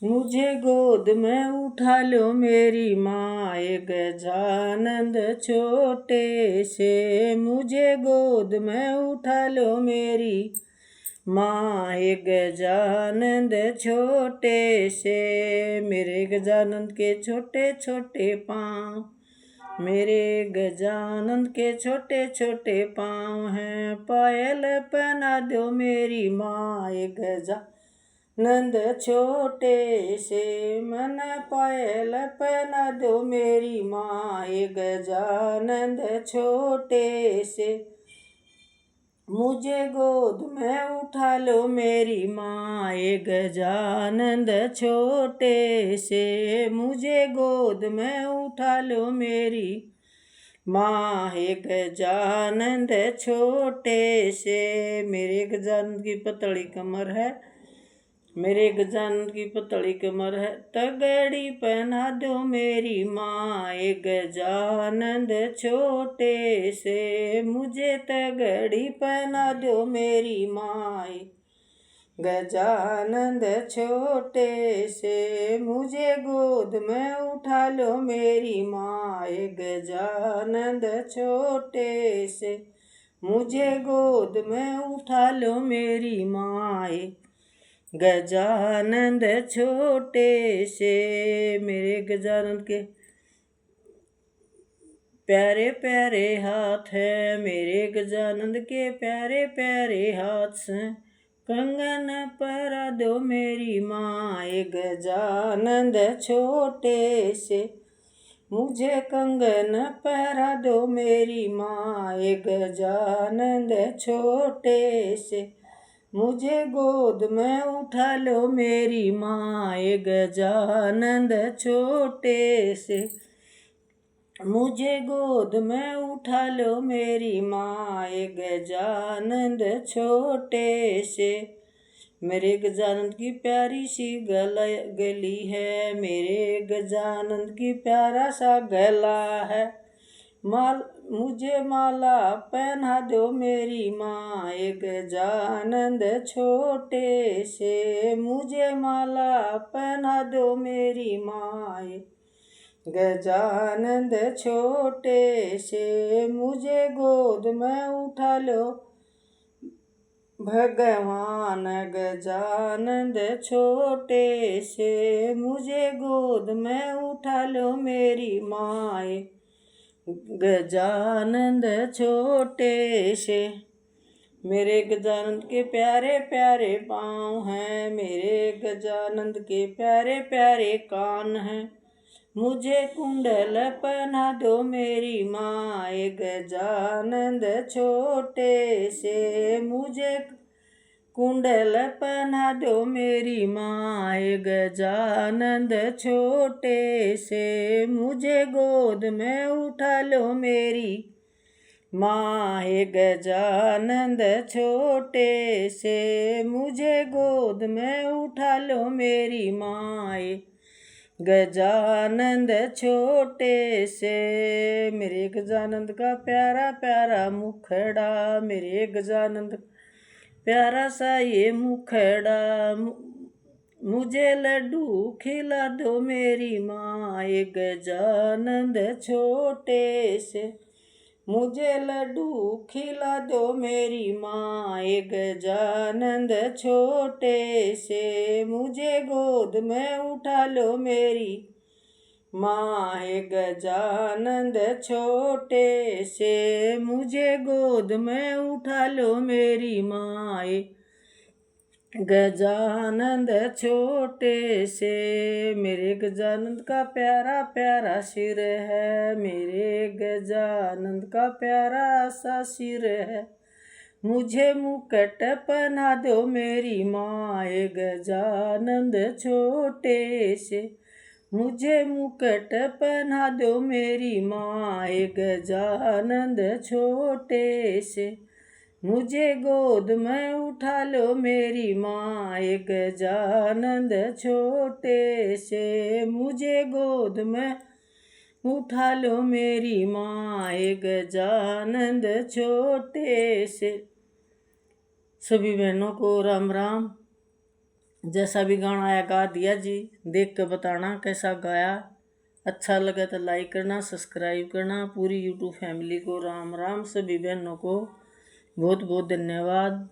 मुझे गोद में उठा लो मेरी माए गजानंद छोटे से। मुझे गोद में उठा लो मेरी माए गजानंद छोटे से। मेरे गजानंद के छोटे छोटे पाँव, मेरे गजानंद के छोटे छोटे पाँव हैं। पायल पहना दो मेरी माए गजानंद छोटे से। मन पायल पहना दो मेरी माए गजानंद छोटे से। मुझे गोद में उठा लो मेरी माए गजानंद छोटे से। मुझे गोद में उठा लो मेरी माए गजानंद छोटे से। मेरे गजानंद की पतली कमर है, मेरे गजानंद की पतली कमर है। तगड़ी पहना दो मेरी माए गजानंद छोटे से। मुझे तगड़ी पहना दो मेरी माए गजानंद छोटे से। मुझे गोद में उठा लो मेरी माए गजानंद छोटे से। मुझे गोद में उठा लो मेरी माए गजानंद छोटे से। मेरे गजानंद के प्यारे प्यारे हाथ है, मेरे गजानंद के प्यारे प्यारे हाथ से। कंगन पहरा दो मेरी माए गजानंद छोटे से। मुझे कंगन पहरा दो मेरी माए गजानंद छोटे से। मुझे गोद में उठा लो मेरी माए गजानंद छोटे से। मुझे गोद में उठा लो मेरी माए गजानंद छोटे से। मेरे गजानंद की प्यारी सी गली है, मेरे गजानंद की प्यारा सा गला है। मुझे माला पहना दो मेरी माए गजानंद छोटे से। मुझे माला पहना दो मेरी माए गजानंद छोटे से। मुझे गोद में उठा लो भगवान गजानंद छोटे से। मुझे गोद में उठा लो मेरी माए गजानंद छोटे से। मेरे गजानंद के प्यारे प्यारे पाँव हैं, मेरे गजानंद के प्यारे प्यारे कान हैं। मुझे कुंडल पहना दो मेरी माए गजानंद छोटे से। मुझे कुंडल पहना दो मेरी माए गजानंद छोटे से। मुझे गोद में उठा लो मेरी माए गजानंद छोटे से। मुझे गोद में उठा लो मेरी माए गजानंद छोटे से। मेरे गजानंद का प्यारा प्यारा मुखड़ा, मेरे गजानंद प्यारा सा ये मुखड़ा। मुझे लड्डू खिला दो मेरी माए गजानंद छोटे से। मुझे लड्डू खिला दो मेरी माए गजानंद छोटे से। मुझे गोद में उठा लो मेरी माए गजानंद छोटे से। मुझे गोद में उठा लो मेरी माए गजानंद छोटे से। मेरे गजानंद का प्यारा प्यारा सिर है, मेरे गजानंद का प्यारा सा सिर है। मुझे मुकुट पहना दो मेरी माए गजानंद छोटे से। मुझे मुकुट पहना दो मेरी माए गजानंद छोटे से। मुझे गोद में उठा लो मेरी माए गजानंद छोटे से। मुझे गोद में उठा लो मेरी माए गजानंद छोटे से। सभी बहनों को राम राम। जैसा भी गाना आया गा दिया जी। देख के बताना कैसा गाया। अच्छा लगे तो लाइक करना, सब्सक्राइब करना। पूरी यूट्यूब फैमिली को राम राम। सभी बहनों को बहुत बहुत धन्यवाद।